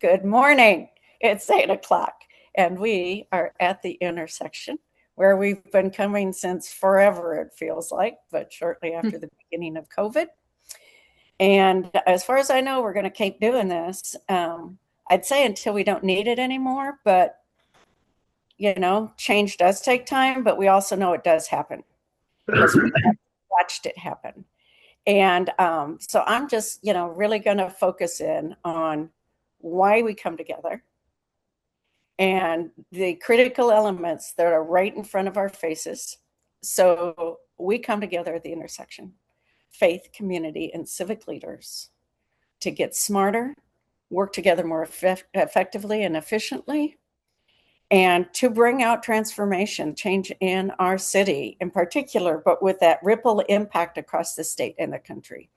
Good morning. It's 8 o'clock, and we are at the intersection where we've been coming since forever, it feels like, but shortly after the beginning of COVID. And as far as I know, we're going to keep doing this. I'd say until we don't need it anymore, but change does take time, but we also know it does happen because we have watched it happen. And so I'm just, really going to focus in on why we come together and the critical elements that are right in front of our faces. So we come together at the intersection, faith, community, and civic leaders to get smarter, work together more effectively and efficiently, and to bring out transformation, change in our city in particular, but with that ripple impact across the state and the country.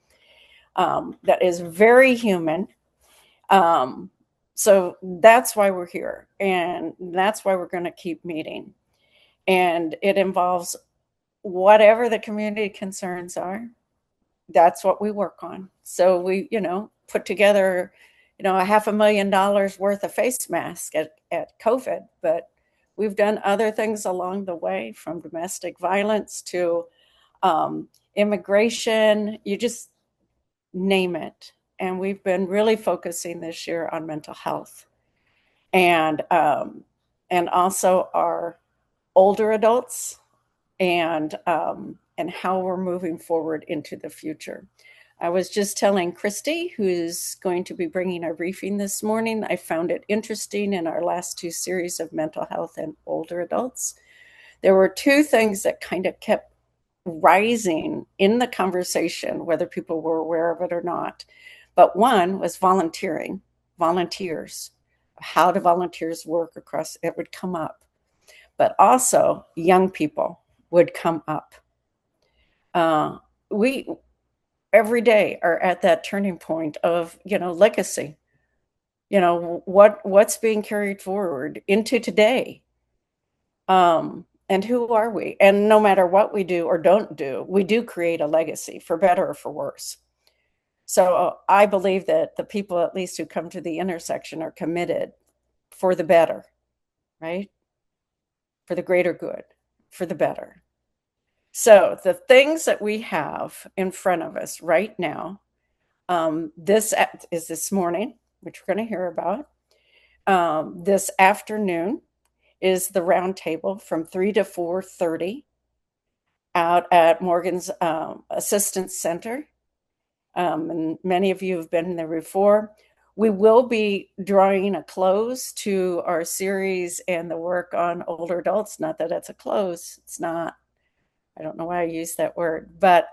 That is very human. So that's why we're here, and that's why we're going to keep meeting. And it involves whatever the community concerns are. That's what we work on. So we, put together, a $500,000 worth of face masks at COVID, but we've done other things along the way, from domestic violence to immigration. You just name it. And we've been really focusing this year on mental health and also our older adults and how we're moving forward into the future. I was just telling Kristie, who's going to be bringing our briefing this morning, I found it interesting in our last two series of mental health and older adults. There were two things that kind of kept rising in the conversation, whether people were aware of it or not. But one was volunteering, volunteers. How do volunteers work across it would come up. But also young people would come up. We every day are at that turning point of, legacy. What's being carried forward into today. And who are we? And no matter what we do or don't do, we do create a legacy, for better or for worse. So I believe that the people, at least who come to the intersection, are committed for the better, right? For the greater good, for the better. So the things that we have in front of us right now, this is this morning, which we're going to hear about. This afternoon is the roundtable from 3 to 4:30 out at Morgan's Assistance Center. And many of you have been there before. We will be drawing a close to our series and the work on older adults. Not that it's a close. It's not. I don't know why I use that word. But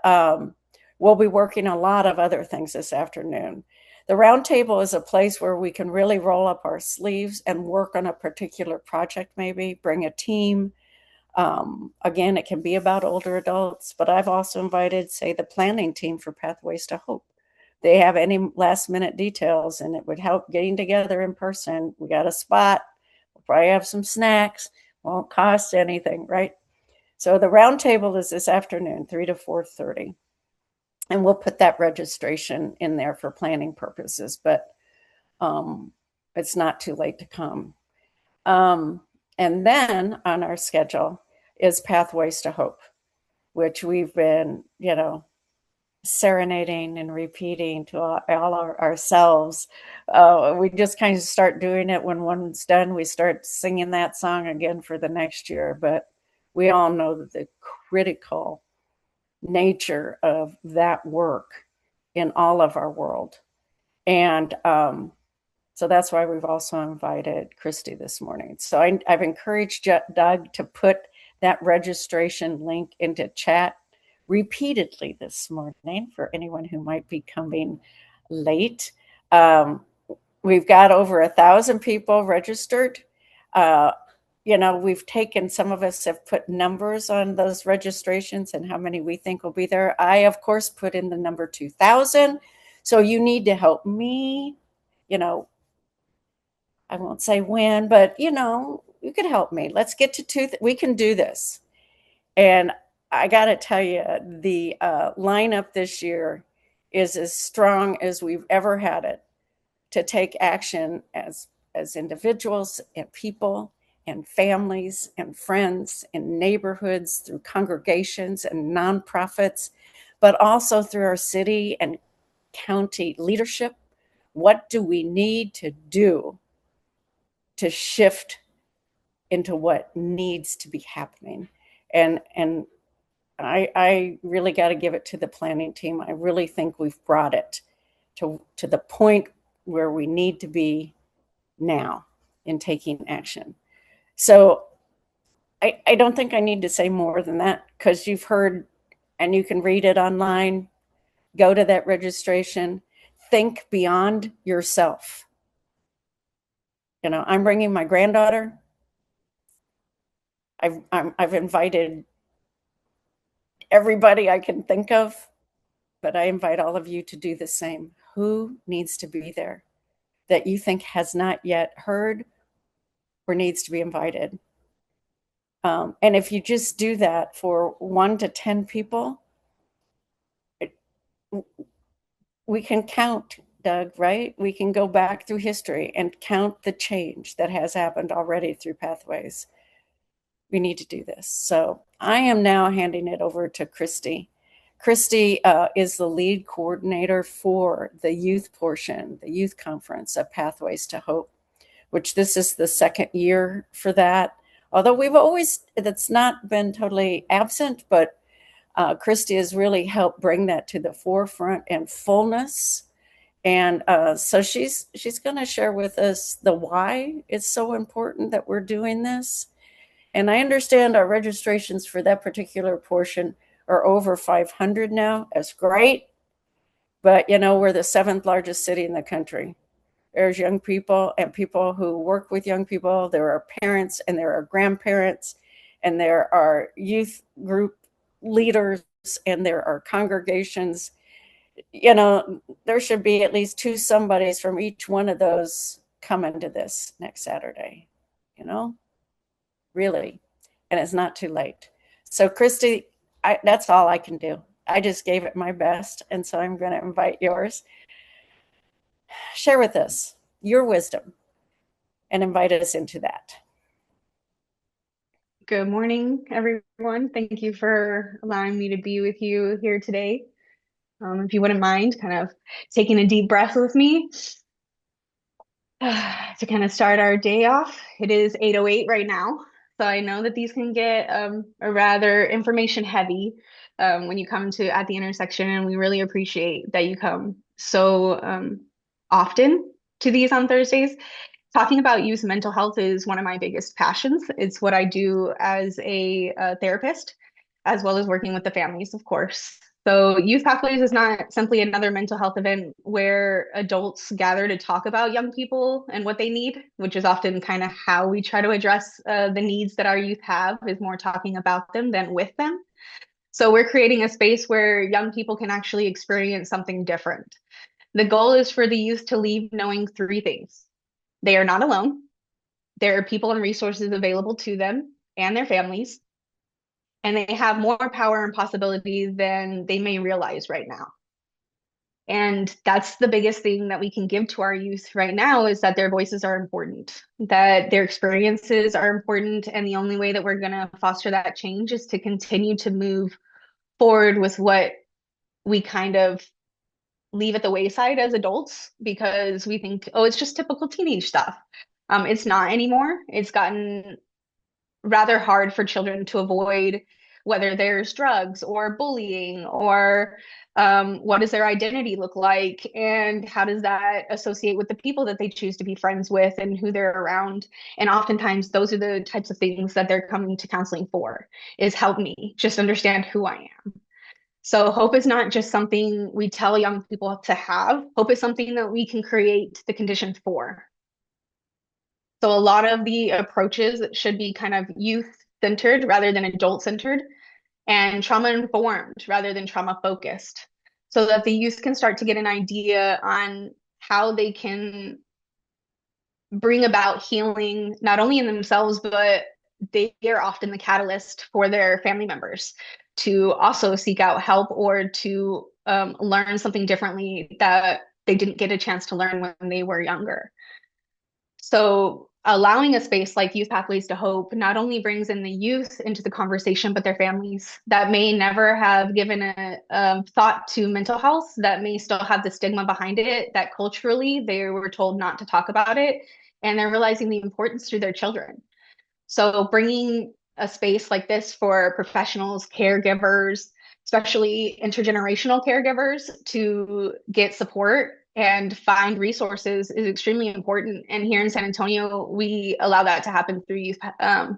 we'll be working a lot of other things this afternoon. The roundtable is a place where we can really roll up our sleeves and work on a particular project, maybe bring a team. Again, it can be about older adults, but I've also invited, say, the planning team for Pathways to Hope. They have any last minute details, and it would help getting together in person. We got a spot. We'll probably have some snacks. Won't cost anything, right? So the roundtable is this afternoon, 3 to 4:30. And we'll put that registration in there for planning purposes, but it's not too late to come. And then on our schedule is Pathways to Hope, which we've been, serenading and repeating to all ourselves. We just kind of start doing it when one's done. We start singing that song again for the next year. But we all know the critical nature of that work in all of our world. And so that's why we've also invited Kristie this morning. So I've encouraged Doug to put that registration link into chat repeatedly this morning for anyone who might be coming late. We've got over 1,000 people registered. We've taken, some of us have put numbers on those registrations and how many we think will be there. I, of course, put in the number 2,000. So you need to help me, I won't say when, but you could help me. Let's get to two. We can do this. And I got to tell you, the lineup this year is as strong as we've ever had it. to take action as individuals and people and families and friends and neighborhoods, through congregations and nonprofits, but also through our city and county leadership. What do we need to do to shift into what needs to be happening? And I really got to give it to the planning team. I really think we've brought it to the point where we need to be now in taking action. So I don't think I need to say more than that, because you've heard and you can read it online. Go to that registration. Think beyond yourself. I'm bringing my granddaughter. I've invited everybody I can think of, but I invite all of you to do the same. Who needs to be there that you think has not yet heard or needs to be invited? And if you just do that for 1 to 10 people, we can count, Doug, right? We can go back through history and count the change that has happened already through Pathways. We need to do this. So I am now handing it over to Kristie. Kristie is the lead coordinator for the youth portion, the youth conference of Pathways to Hope, which this is the second year for that. Although that's not been totally absent, but Kristie has really helped bring that to the forefront and fullness. And so she's going to share with us the why it's so important that we're doing this. And I understand our registrations for that particular portion are over 500 now. That's great. But, we're the 7th largest city in the country. There's young people and people who work with young people. There are parents and there are grandparents, and there are youth group leaders, and there are congregations. There should be at least 2 somebodies from each one of those coming to this next Saturday, really. And it's not too late. So Kristie, that's all I can do. I just gave it my best. And so I'm going to invite yours. Share with us your wisdom and invite us into that. Good morning, everyone. Thank you for allowing me to be with you here today. If you wouldn't mind kind of taking a deep breath with me to kind of start our day off. It is 8:08 right now, so I know that these can get a rather information heavy when you come to at the intersection, and we really appreciate that you come so often to these on Thursdays. Talking about youth mental health is one of my biggest passions. It's what I do as a therapist, as well as working with the families, of course. So, Youth Pathways is not simply another mental health event where adults gather to talk about young people and what they need, which is often kind of how we try to address the needs that our youth have, is more talking about them than with them. So, we're creating a space where young people can actually experience something different. The goal is for the youth to leave knowing 3 things. They are not alone. There are people and resources available to them and their families, and they have more power and possibility than they may realize right now. And that's the biggest thing that we can give to our youth right now, is that their voices are important, that their experiences are important. And the only way that we're going to foster that change is to continue to move forward with what we kind of leave at the wayside as adults, because we think, oh, it's just typical teenage stuff. It's not anymore. It's gotten rather hard for children to avoid, whether there's drugs or bullying or what does their identity look like, and how does that associate with the people that they choose to be friends with and who they're around. And oftentimes those are the types of things that they're coming to counseling for, is help me just understand who I am. So hope is not just something we tell young people to have. Hope is something that we can create the conditions for. So a lot of the approaches should be kind of youth-centered rather than adult-centered, and trauma-informed rather than trauma-focused, so that the youth can start to get an idea on how they can bring about healing, not only in themselves, but they are often the catalyst for their family members to also seek out help or to learn something differently that they didn't get a chance to learn when they were younger. So allowing a space like Youth Pathways to Hope not only brings in the youth into the conversation, but their families that may never have given a thought to mental health, that may still have the stigma behind it, that culturally they were told not to talk about it, and they're realizing the importance through their children. So bringing a space like this for professionals, caregivers, especially intergenerational caregivers to get support and find resources is extremely important. And here in San Antonio, we allow that to happen through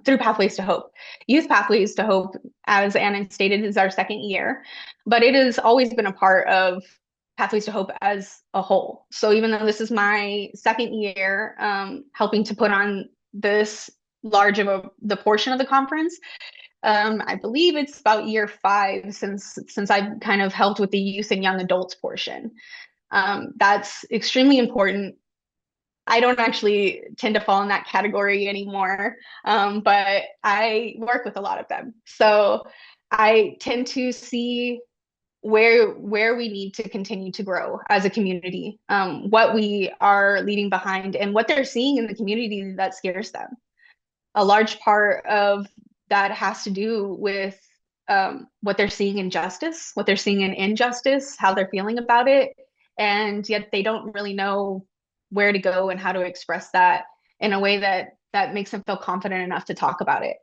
through Pathways to Hope. Youth Pathways to Hope, as Anna stated, is our second year, but it has always been a part of Pathways to Hope as a whole. So even though this is my second year helping to put on this large of the portion of the conference. I believe it's about year 5 since I've kind of helped with the youth and young adults portion. That's extremely important. I don't actually tend to fall in that category anymore, but I work with a lot of them. So I tend to see where we need to continue to grow as a community, what we are leaving behind, and what they're seeing in the community that scares them. A large part of that has to do with what they're seeing in justice, what they're seeing in injustice, how they're feeling about it, and yet they don't really know where to go and how to express that in a way that makes them feel confident enough to talk about it.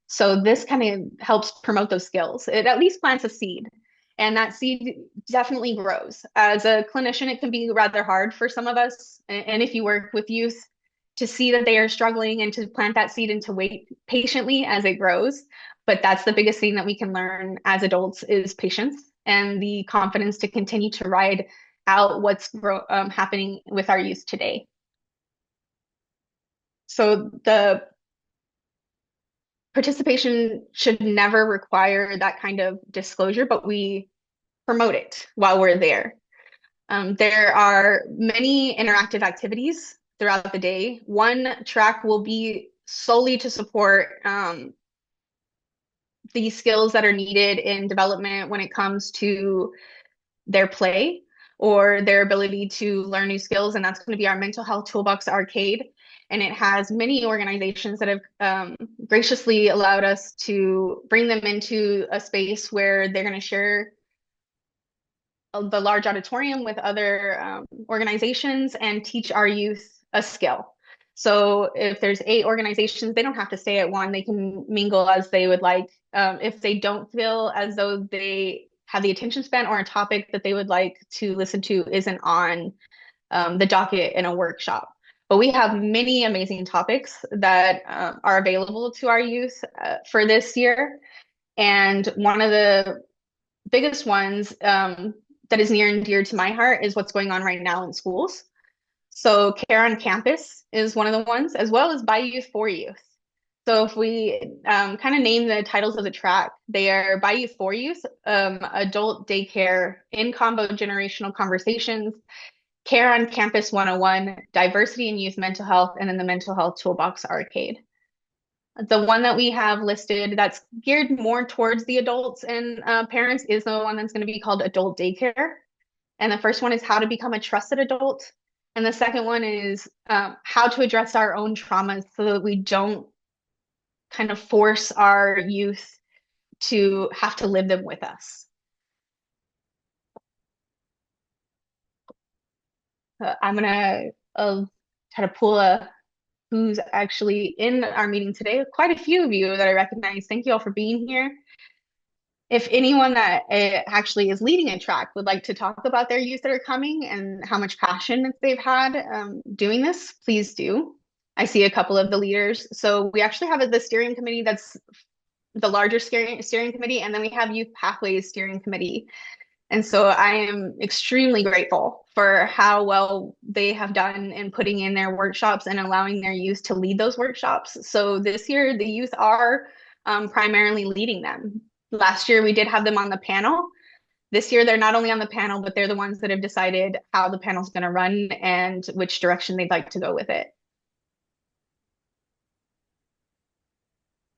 So this kind of helps promote those skills. It at least plants a seed, and that seed definitely grows. As a clinician, it can be rather hard for some of us, and if you work with youth, to see that they are struggling and to plant that seed and to wait patiently as it grows. But that's the biggest thing that we can learn as adults is patience and the confidence to continue to ride out what's happening with our youth today. So the participation should never require that kind of disclosure, but we promote it while we're there. There are many interactive activities throughout the day. One track will be solely to support the skills that are needed in development when it comes to their play or their ability to learn new skills. And that's going to be our Mental Health Toolbox Arcade. And it has many organizations that have graciously allowed us to bring them into a space where they're going to share the large auditorium with other organizations and teach our youth a skill. So if there's 8 organizations, they don't have to stay at one. They can mingle as they would like. If they don't feel as though they have the attention span or a topic that they would like to listen to isn't on the docket in a workshop. But we have many amazing topics that are available to our youth for this year. And one of the biggest ones that is near and dear to my heart is what's going on right now in schools. So Care on Campus is one of the ones, as well as By Youth for Youth. So if we kind of name the titles of the track, they are By Youth for Youth, Adult Daycare, In Combo Generational Conversations, Care on Campus 101, Diversity in Youth Mental Health, and then the Mental Health Toolbox Arcade. The one that we have listed that's geared more towards the adults and parents is the one that's going to be called Adult Daycare. And the first one is how to become a trusted adult. And the second one is how to address our own traumas so that we don't kind of force our youth to have to live them with us. I'm going to try to pull who's actually in our meeting today. Quite a few of you that I recognize. Thank you all for being here. If anyone that actually is leading a track would like to talk about their youth that are coming and how much passion they've had doing this, please do. I see a couple of the leaders. So we actually have the steering committee that's the larger steering committee, and then we have Youth Pathways Steering Committee. And so I am extremely grateful for how well they have done in putting in their workshops and allowing their youth to lead those workshops. So this year, the youth are primarily leading them. Last year, we did have them on the panel. This year, they're not only on the panel, but they're the ones that have decided how the panel's going to run and which direction they'd like to go with it.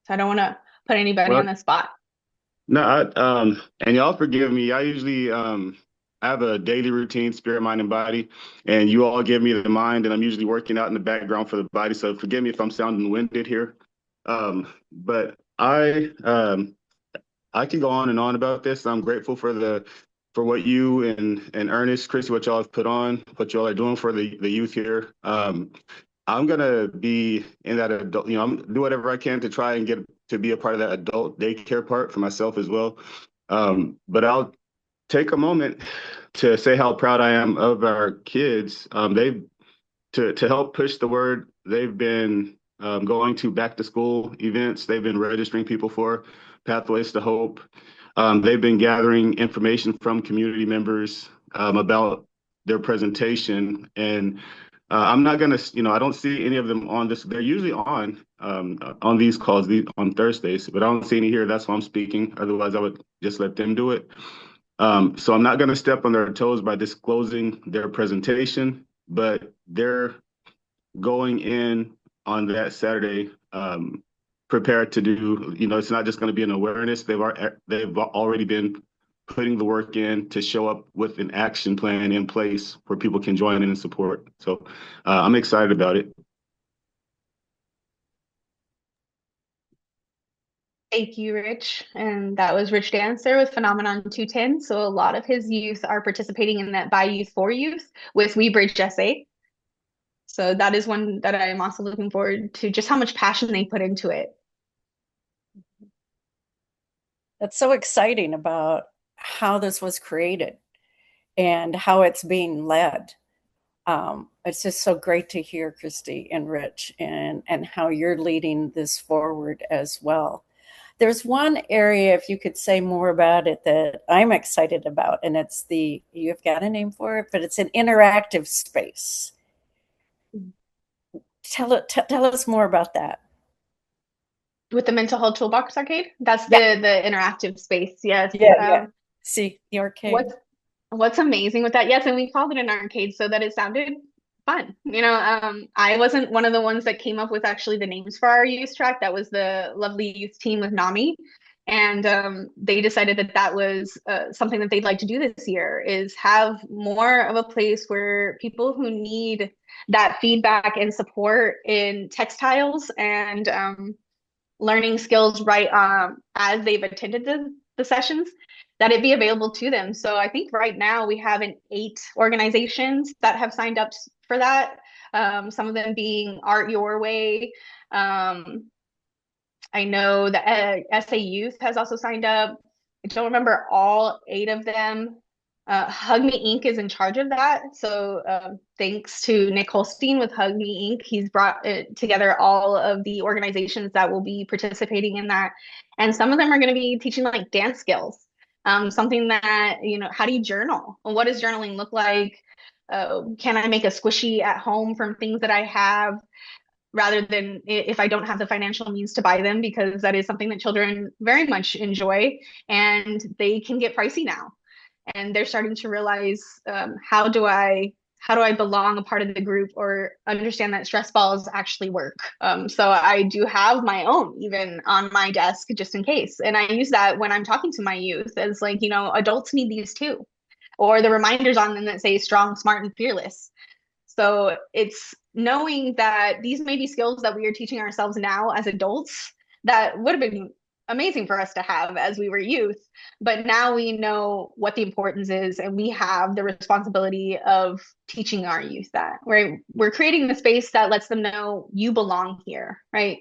So I don't want to put anybody Well, on the spot. no, and y'all forgive me. I usually I have a daily routine, spirit, mind, and body, and you all give me the mind, and I'm usually working out in the background for the body. So forgive me if I'm sounding winded here. But I can go on and on about this. I'm grateful for the for what you and Ernest, Chrissy, what y'all have put on, what y'all are doing for the youth here. I'm gonna be in that adult, I'm do whatever I can to try and get to be a part of that adult daycare part for myself as well. But I'll take a moment to say how proud I am of our kids. They've to help push the word. They've been going to back to school events. They've been registering people for Pathways to Hope. They've been gathering information from community members about their presentation. And I'm not gonna, I don't see any of them on this. They're usually on these calls on Thursdays, but I don't see any here. That's why I'm speaking. Otherwise, I would just let them do it. So I'm not going to step on their toes by disclosing their presentation, but they're going in on that Saturday prepared to do, it's not just going to be an awareness. They've already been putting the work in to show up with an action plan in place where people can join in and support. So I'm excited about it. Thank you, Rich. And that was Rich Dancer with Phenomenon 210. So a lot of his youth are participating in that by youth for youth with We Bridge SA. So that is one that I am also looking forward to, just how much passion they put into it. That's so exciting about how this was created and how it's being led. It's just so great to hear, Kristie and Rich, and how you're leading this forward as well. There's one area, if you could say more about it, that I'm excited about, and it's you've got a name for it, but it's an interactive space. Tell us more about that. With the Mental Health Toolbox Arcade, that's Yeah, the interactive space. Yes. yeah. See, the arcade. What's what's amazing with that? Yes, and we called it an arcade so that it sounded fun. I wasn't one of the ones that came up with actually the names for our youth track. That was the lovely youth team with NAMI. And they decided that that was something that they'd like to do this year is have more of a place where people who need that feedback and support in textiles and learning skills right as they've attended the sessions, that it be available to them. So I think right now we have 8 organizations that have signed up for that. Some of them being Art Your Way. I know that SA Youth has also signed up. I don't remember all 8 of them. Hug Me Inc. is in charge of that. So thanks to Nick Holstein with Hug Me Inc. He's brought together all of the organizations that will be participating in that. And some of them are going to be teaching like dance skills. Something that, how do you journal? What does journaling look like? Can I make a squishy at home from things that I have? Rather than if I don't have the financial means to buy them, because that is something that children very much enjoy and they can get pricey now. And they're starting to realize how do I belong a part of the group or understand that stress balls actually work. So I do have my own even on my desk just in case. And I use that when I'm talking to my youth as like, adults need these too. Or the reminders on them that say strong, smart, and fearless. So it's knowing that these may be skills that we are teaching ourselves now as adults that would have been amazing for us to have as we were youth. But now we know what the importance is, and we have the responsibility of teaching our youth that, right? We're creating the space that lets them know you belong here, right?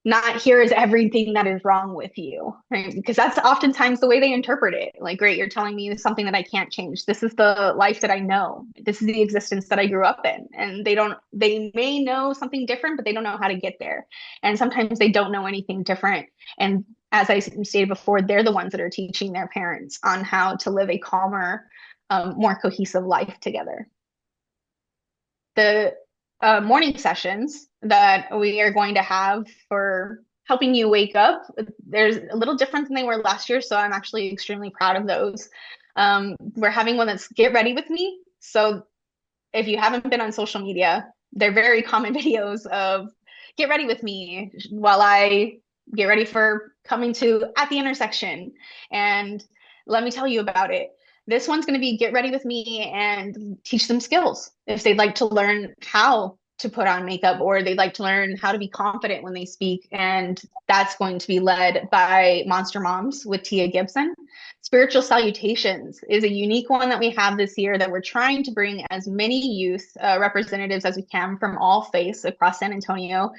Not here is everything that is wrong with you, right? Because that's oftentimes the way they interpret it. Like, great, you're telling me something that I can't change. This is the life that I know. This is the existence that I grew up in. And they may know something different, but they don't know how to get there. And sometimes they don't know anything different. And as I stated before, they're the ones that are teaching their parents on how to live a calmer, more cohesive life together. The morning sessions that we are going to have for helping you wake up, there's a little different than they were last year. So I'm actually extremely proud of those. We're having one that's Get Ready With Me. So if you haven't been on social media, they're very common videos of get ready with me while I get ready for coming to at the intersection. And let me tell you about it. This one's going to be get ready with me and teach them skills. If they'd like to learn how to put on makeup, or they'd like to learn how to be confident when they speak. And that's going to be led by Monster Moms with Tia Gibson. Spiritual Salutations is a unique one that we have this year that we're trying to bring as many youth representatives as we can from all faiths across San Antonio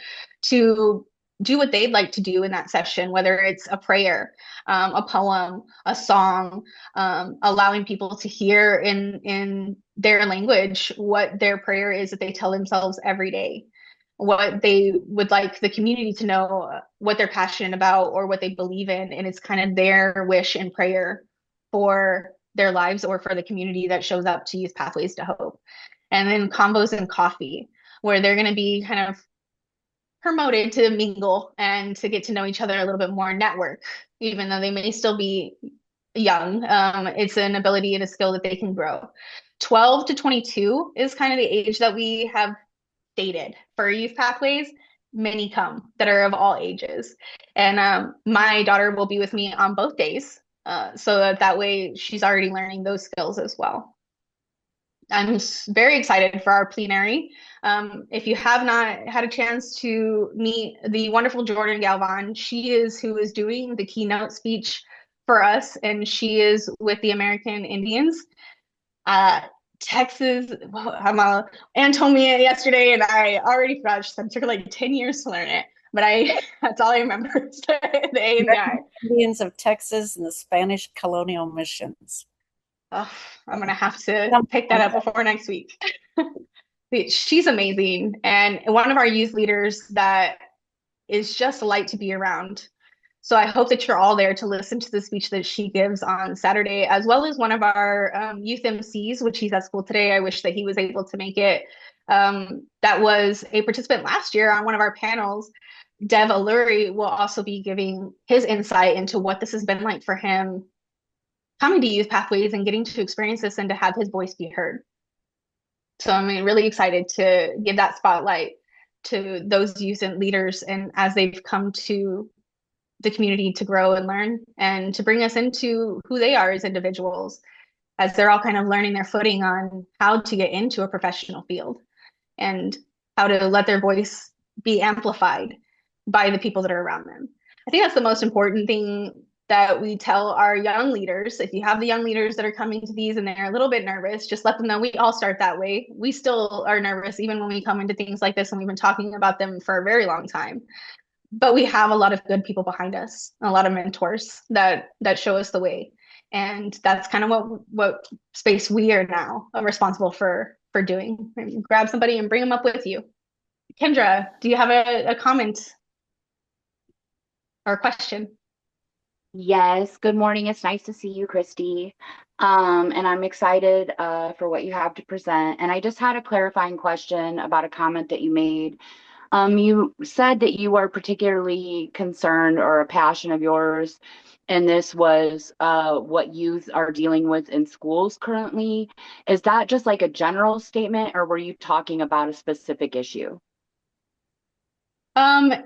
to do what they'd like to do in that session, whether it's a prayer, a poem, a song, allowing people to hear in their language what their prayer is that they tell themselves every day, what they would like the community to know, what they're passionate about or what they believe in. And it's kind of their wish and prayer for their lives or for the community that shows up to Youth Pathways to Hope. And then Combos and Coffee, where they're going to be kind of promoted to mingle and to get to know each other a little bit more, network, even though they may still be young. It's an ability and a skill that they can grow. 12 to 22 is kind of the age that we have stated for Youth Pathways. Many come that are of all ages. And my daughter will be with me on both days. So that way she's already learning those skills as well. I'm very excited for our plenary. If you have not had a chance to meet the wonderful Jordan Galvan, she is who is doing the keynote speech for us, and she is with the American Indians. Texas, I'm Antonia yesterday, and I already forgot. It took like 10 years to learn it, but that's all I remember is the A and the I. Indians of Texas and the Spanish colonial missions. Oh, I'm gonna have to pick that up before next week. She's amazing, and one of our youth leaders that is just a light to be around. So I hope that you're all there to listen to the speech that she gives on Saturday, as well as one of our youth MCs, which he's at school today. I wish that he was able to make it. That was a participant last year on one of our panels. Dev Alluri will also be giving his insight into what this has been like for him coming to Youth Pathways and getting to experience this and to have his voice be heard. So I'm really excited to give that spotlight to those youth and leaders, and as they've come to the community to grow and learn and to bring us into who they are as individuals, as they're all kind of learning their footing on how to get into a professional field and how to let their voice be amplified by the people that are around them. I think that's the most important thing that we tell our young leaders. If you have the young leaders that are coming to these and they're a little bit nervous, just let them know we all start that way. We still are nervous even when we come into things like this, and we've been talking about them for a very long time. But we have a lot of good people behind us, a lot of mentors that show us the way. And that's kind of what space we are now responsible for doing. And grab somebody and bring them up with you. Kendra, do you have a comment or a question? Yes, good morning. It's nice to see you, Kristie. And I'm excited for what you have to present. And I just had a clarifying question about a comment that you made. You said that you are particularly concerned, or a passion of yours, and this was what youth are dealing with in schools currently. Is that just like a general statement, or were you talking about a specific issue? A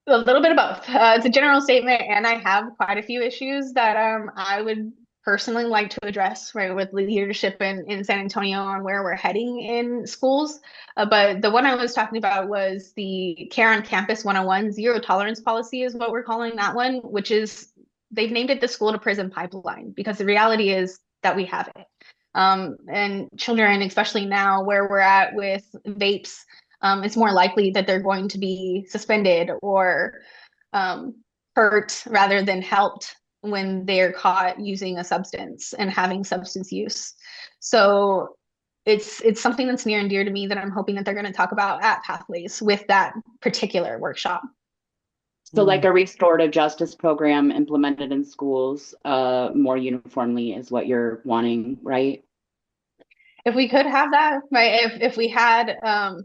little bit of both. It's a general statement, and I have quite a few issues that I would personally like to address, right, with leadership in San Antonio on where we're heading in schools. But the one I was talking about was the Care on Campus 101. Zero tolerance policy is what we're calling that one, which is they've named it the school to prison pipeline, because the reality is that we have it. And children, especially now where we're at with vapes, it's more likely that they're going to be suspended or hurt rather than helped when they're caught using a substance and having substance use. So it's something that's near and dear to me that I'm hoping that they're going to talk about at Pathways with that particular workshop. So like a restorative justice program implemented in schools more uniformly is what you're wanting, right? If we could have that, right? If we had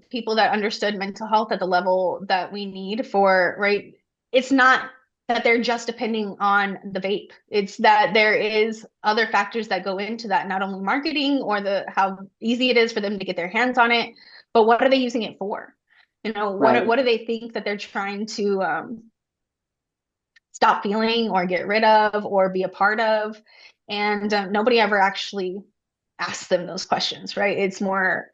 people that understood mental health at the level that we need for, right? It's not that they're just depending on the vape. It's that there is other factors that go into that, not only marketing or how easy it is for them to get their hands on it, but what are they using it for? You know, Right. what do they think that they're trying to stop feeling or get rid of or be a part of? And nobody ever actually asks them those questions, right? It's more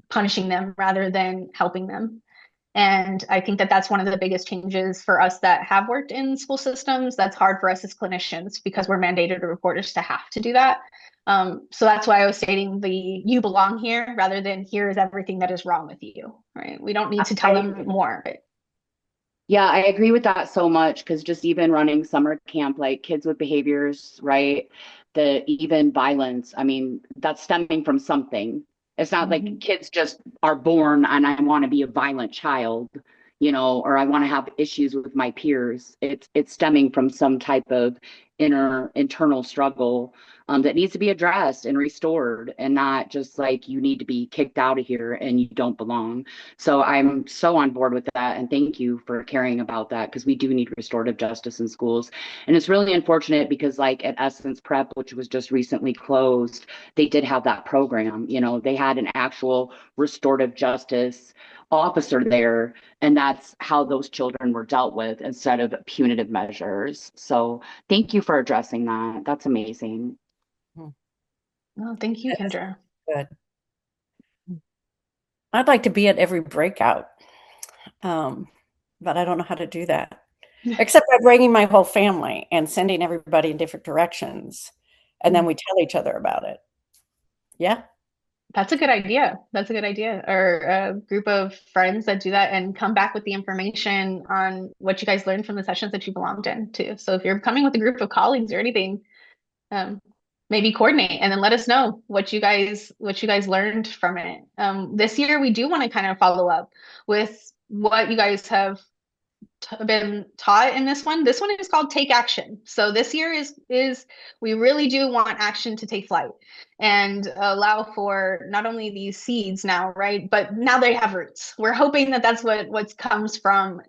punishing them rather than helping them. And I think that that's one of the biggest changes for us that have worked in school systems. That's hard for us as clinicians because we're mandated reporters to have to do that. So that's why I was stating the you belong here rather than here is everything that is wrong with you, right? We don't need to tell them more. Yeah, I agree with that so much because just even running summer camp, like kids with behaviors, right? The even violence, I mean, that's stemming from something. It's not like kids just are born and I want to be a violent child, or I want to have issues with my peers. It's stemming from some type of internal struggle that needs to be addressed and restored, and not just like you need to be kicked out of here and you don't belong. So I'm so on board with that. And thank you for caring about that because we do need restorative justice in schools. And it's really unfortunate because, like, at Essence Prep, which was just recently closed, they did have that program. They had an actual restorative justice officer there. And that's how those children were dealt with instead of punitive measures. So thank you for addressing that. That's amazing. Oh, thank you, Kendra. Good. I'd like to be at every breakout, but I don't know how to do that, except by bringing my whole family and sending everybody in different directions, and then we tell each other about it. Yeah. That's a good idea. That's a good idea. Or a group of friends that do that and come back with the information on what you guys learned from the sessions that you belonged in too. So if you're coming with a group of colleagues or anything, maybe coordinate and then let us know what you guys learned from it. This year we do want to kind of follow up with what you guys have been taught in this one. This one is called Take Action. So this year is we really do want action to take flight and allow for not only these seeds now, right? But now they have roots. We're hoping that that's what comes from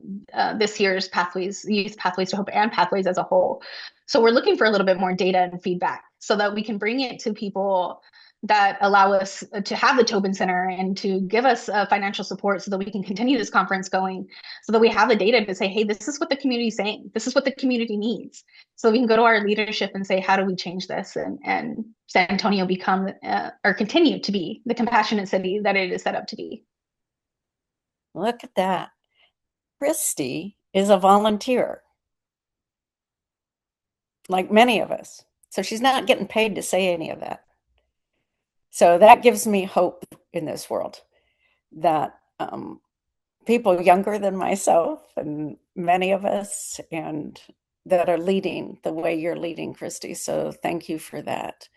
this year's Pathways, Youth Pathways to Hope and Pathways as a whole. So we're looking for a little bit more data and feedback so that we can bring it to people that allow us to have the Tobin Center and to give us financial support so that we can continue this conference going, so that we have the data to say, hey, this is what the community is saying. This is what the community needs. So we can go to our leadership and say, how do we change this? And San Antonio become or continue to be the compassionate city that it is set up to be. Look at that. Kristie is a volunteer, like many of us. So she's not getting paid to say any of that. So that gives me hope in this world that people younger than myself and many of us and that are leading the way you're leading, Kristie. So thank you for that.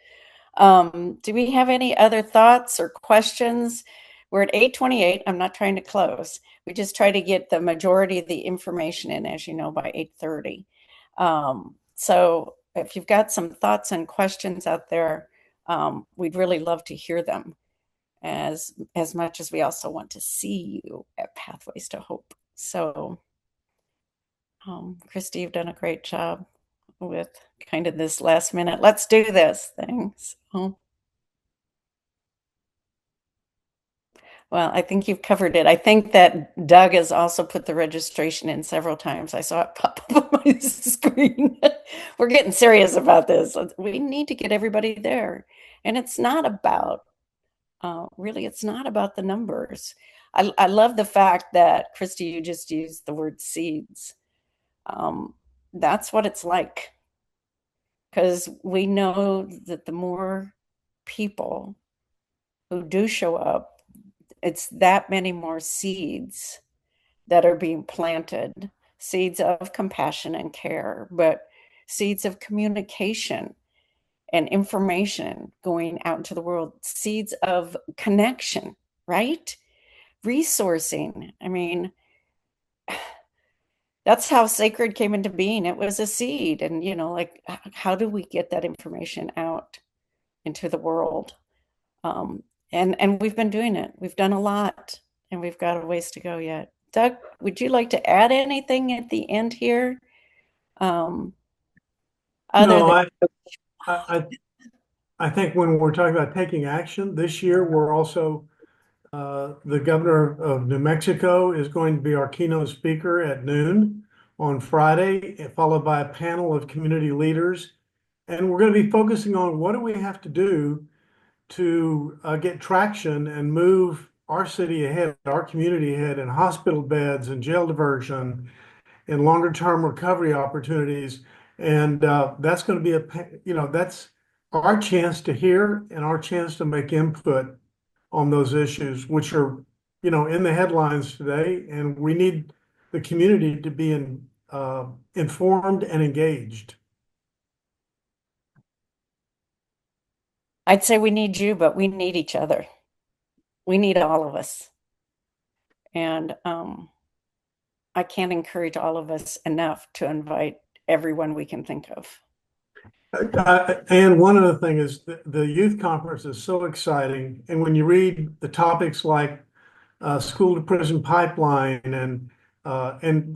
Do we have any other thoughts or questions? We're at 8:28. I'm not trying to close. We just try to get the majority of the information in, as you know, by 8:30. So if you've got some thoughts and questions out there, we'd really love to hear them as much as we also want to see you at Pathways to Hope. So, Kristie, you've done a great job with kind of this last minute, let's do this thing. So, well, I think you've covered it. I think that Doug has also put the registration in several times. I saw it pop up on my screen. We're getting serious about this. We need to get everybody there. And it's not about, really, it's not about the numbers. I love the fact that, Kristie, you just used the word seeds. That's what it's like. Because we know that the more people who do show up, it's that many more seeds that are being planted, seeds of compassion and care, but seeds of communication and information going out into the world, seeds of connection, right? Resourcing. I mean, that's how sacred came into being. It was a seed. And, like, how do we get that information out into the world? And we've been doing it. We've done a lot, and we've got a ways to go yet. Doug, would you like to add anything at the end here? No, I think when we're talking about taking action this year, we're also the governor of New Mexico is going to be our keynote speaker at noon on Friday, followed by a panel of community leaders And we're going to be focusing on what do we have to do to get traction and move our city ahead, our community ahead in hospital beds and jail diversion and longer term recovery opportunities. And that's going to be that's our chance to hear and our chance to make input on those issues, which are, in the headlines today. And we need the community to be informed and engaged. I'd say we need you, but we need each other. We need all of us. And I can't encourage all of us enough to invite everyone we can think of. And one other thing is the youth conference is so exciting. And when you read the topics like school to prison pipeline and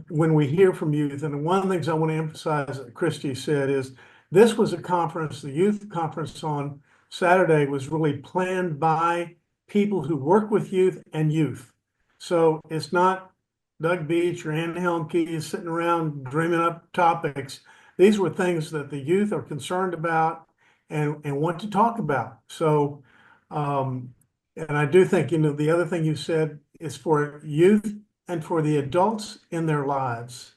when we hear from youth, and one of the things I want to emphasize that Kristie said is this was a conference, the youth conference on Saturday was really planned by people who work with youth and youth. So it's not Doug Beach or Ann Helmke sitting around dreaming up topics. These were things that the youth are concerned about and want to talk about. So, and I do think, the other thing you said is for youth and for the adults in their lives.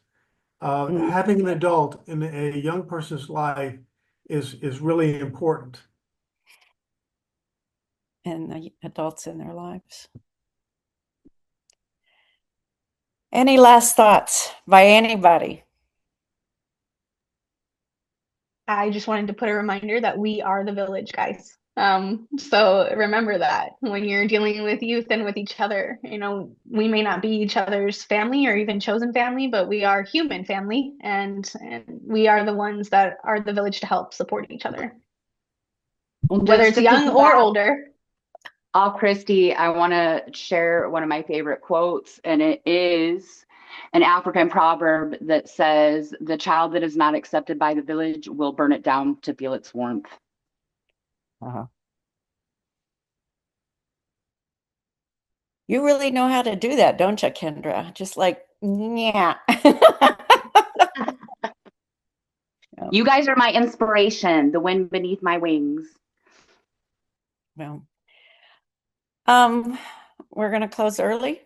Having an adult in a young person's life is really important. And the adults in their lives. Any last thoughts by anybody? I just wanted to put a reminder that we are the village, guys. So remember that when you're dealing with youth and with each other, we may not be each other's family or even chosen family, but we are human family, and we are the ones that are the village to help support each other, whether it's young or older. Kristie, I want to share one of my favorite quotes, and it is an African proverb that says, "The child that is not accepted by the village will burn it down to feel its warmth." You really know how to do that, don't you, Kendra? Just like, yeah. You guys are my inspiration, the wind beneath my wings. Well, we're going to close early,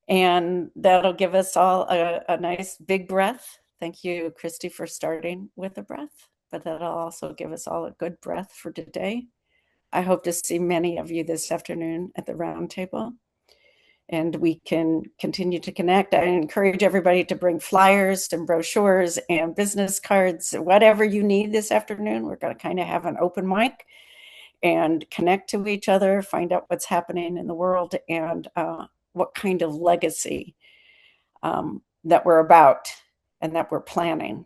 and that'll give us all a nice big breath. Thank you, Kristie, for starting with a breath, but that'll also give us all a good breath for today. I hope to see many of you this afternoon at the round table, and we can continue to connect. I encourage everybody to bring flyers and brochures and business cards, whatever you need this afternoon. We're going to kind of have an open mic and connect to each other, find out what's happening in the world, and what kind of legacy that we're about and that we're planning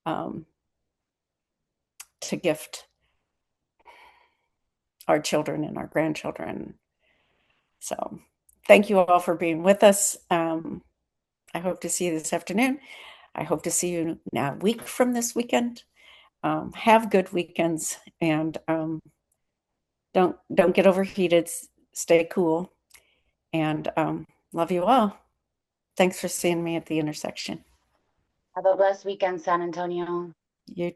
to gift our children and our grandchildren. So thank you all for being with us. I hope to see you this afternoon. I hope to see you now a week from this weekend. Have good weekends, and don't get overheated. Stay cool, and love you all. Thanks for seeing me at the intersection. Have a blessed weekend, San Antonio. You